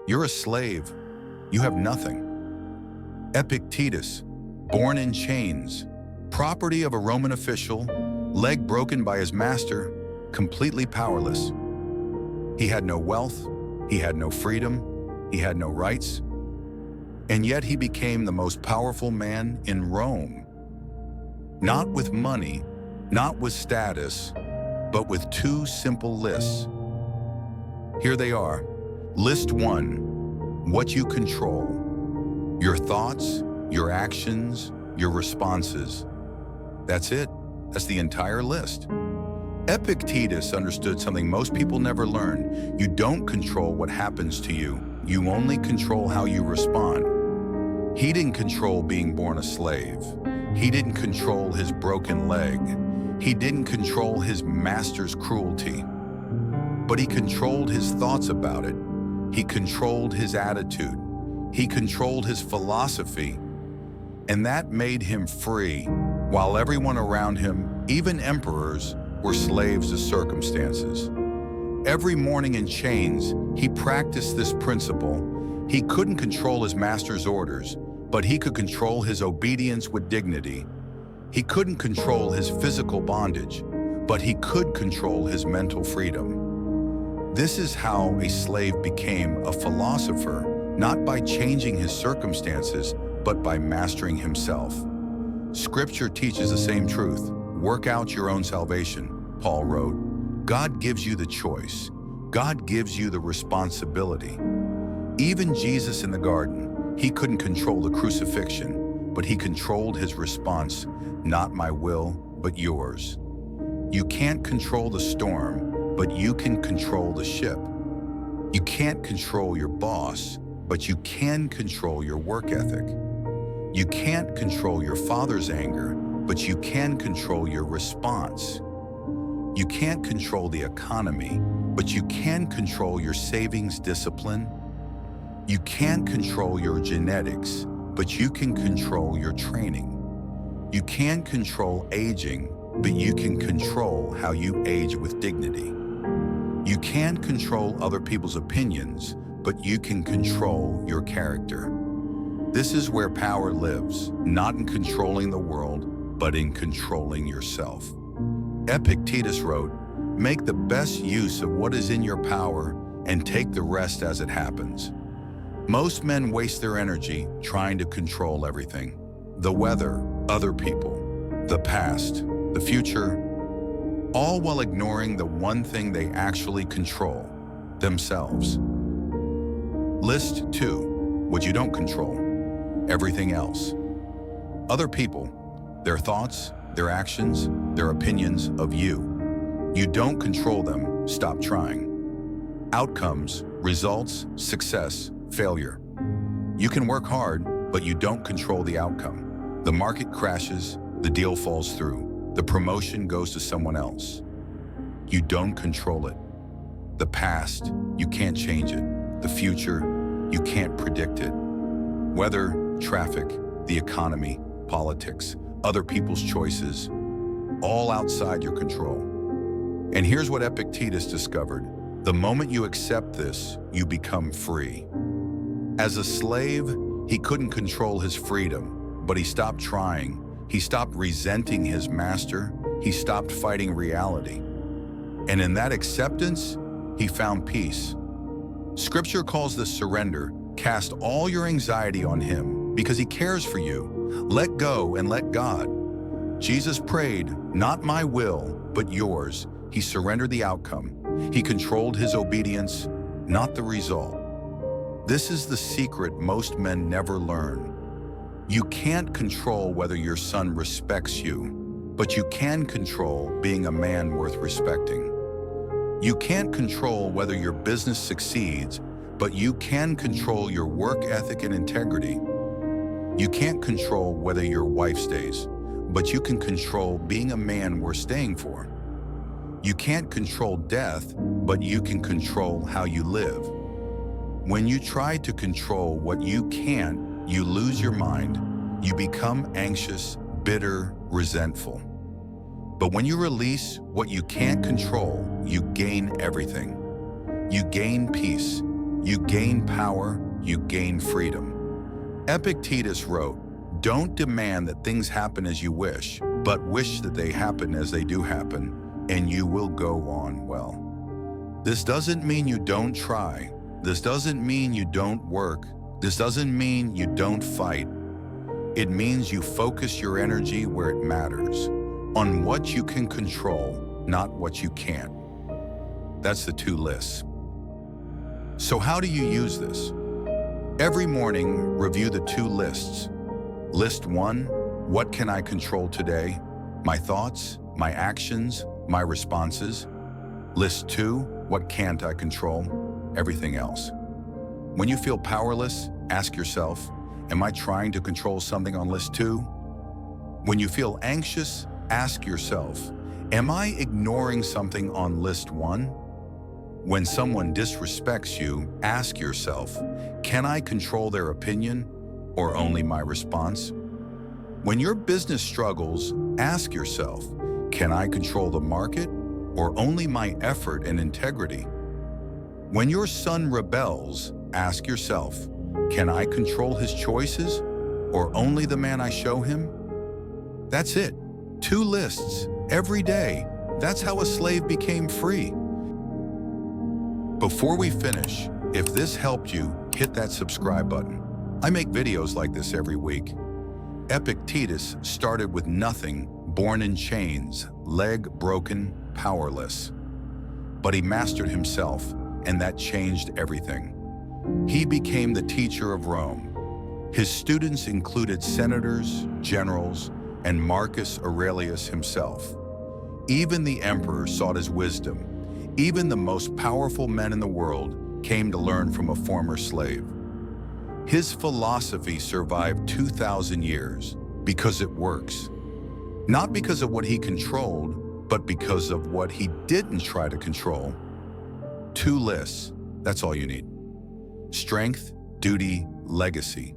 You're a slave. You have nothing. Epictetus, born in chains, property of a Roman official, leg broken by his master, completely powerless. He had no wealth, he had no freedom, he had no rights, and yet he became the most powerful man in Rome. Not with money, not with status, but with two simple lists. Here they are. List 1, what you control. Your thoughts, your actions, your responses. That's it. That's the entire list. Epictetus understood something most people never learn. You don't control what happens to you. You only control how you respond. He didn't control being born a slave. He didn't control his broken leg. He didn't control his master's cruelty. But he controlled his thoughts about it. He controlled his attitude. He controlled his philosophy. And that made him free, while everyone around him, even emperors, were slaves to circumstances. Every morning in chains, he practiced this principle. He couldn't control his master's orders, but he could control his obedience with dignity. He couldn't control his physical bondage, but he could control his mental freedom. This is how a slave became a philosopher, not by changing his circumstances, but by mastering himself. Scripture teaches the same truth. Work out your own salvation, Paul wrote. God gives you the choice. God gives you the responsibility. Even Jesus in the garden, he couldn't control the crucifixion, but he controlled his response, not my will, but yours. You can't control the storm, but you can control the ship. You can't control your boss, but you can control your work ethic. You can't control your father's anger, but you can control your response. You can't control the economy, but you can control your savings discipline. You can't control your genetics, but you can control your training. You can't control aging, but you can control how you age with dignity. You can't control other people's opinions, but you can control your character. This is where power lives, not in controlling the world, but in controlling yourself. Epictetus wrote, "Make the best use of what is in your power and take the rest as it happens." Most men waste their energy trying to control everything. The weather, other people, the past, the future, all while ignoring the one thing they actually control, themselves. List 2, what you don't control. Everything else. Other people, their thoughts, their actions, their opinions of you. You don't control them, stop trying. Outcomes, results, success, failure. You can work hard, but you don't control the outcome. The market crashes, the deal falls through, the promotion goes to someone else. You don't control it. The past, you can't change it. The future, you can't predict it. Weather, traffic, the economy, politics, other people's choices, all outside your control. And here's what Epictetus discovered. The moment you accept this, you become free. As a slave, he couldn't control his freedom, but he stopped trying. He stopped resenting his master. He stopped fighting reality. And in that acceptance, he found peace. Scripture calls this surrender. Cast all your anxiety on him because he cares for you. Let go and let God. Jesus prayed, "Not my will, but yours." He surrendered the outcome. He controlled his obedience, not the result. This is the secret most men never learn. You can't control whether your son respects you, but you can control being a man worth respecting. You can't control whether your business succeeds, but you can control your work ethic and integrity. You can't control whether your wife stays, but you can control being a man worth staying for. You can't control death, but you can control how you live. When you try to control what you can't, you lose your mind. You become anxious, bitter, resentful. But when you release what you can't control, you gain everything. You gain peace. you gain power, you gain freedom. Epictetus wrote, "Don't demand that things happen as you wish, but wish that they happen as they do happen, and you will go on well." This doesn't mean you don't try. This doesn't mean you don't work. This doesn't mean you don't fight. It means you focus your energy where it matters, on what you can control, not what you can't. That's the two lists. So how do you use this? Every morning, review the two lists. List 1, what can I control today? My thoughts, my actions, my responses. List 2, what can't I control? Everything else. When you feel powerless, ask yourself, am I trying to control something on list 2? When you feel anxious, ask yourself, am I ignoring something on list 1? When someone disrespects you, ask yourself, can I control their opinion or only my response? When your business struggles, ask yourself, can I control the market or only my effort and integrity? When your son rebels, ask yourself, can I control his choices or only the man I show him? That's it. 2 lists every day. That's how a slave became free. Before we finish, if this helped you, hit that subscribe button. I make videos like this every week. Epictetus started with nothing, born in chains, leg broken, powerless. But he mastered himself, and that changed everything. He became the teacher of Rome. His students included senators, generals, and Marcus Aurelius himself. Even the emperor sought his wisdom. Even the most powerful men in the world came to learn from a former slave. His philosophy survived 2,000 years because it works. Not because of what he controlled, but because of what he didn't try to control. 2 lists, that's all you need. Strength, duty, legacy.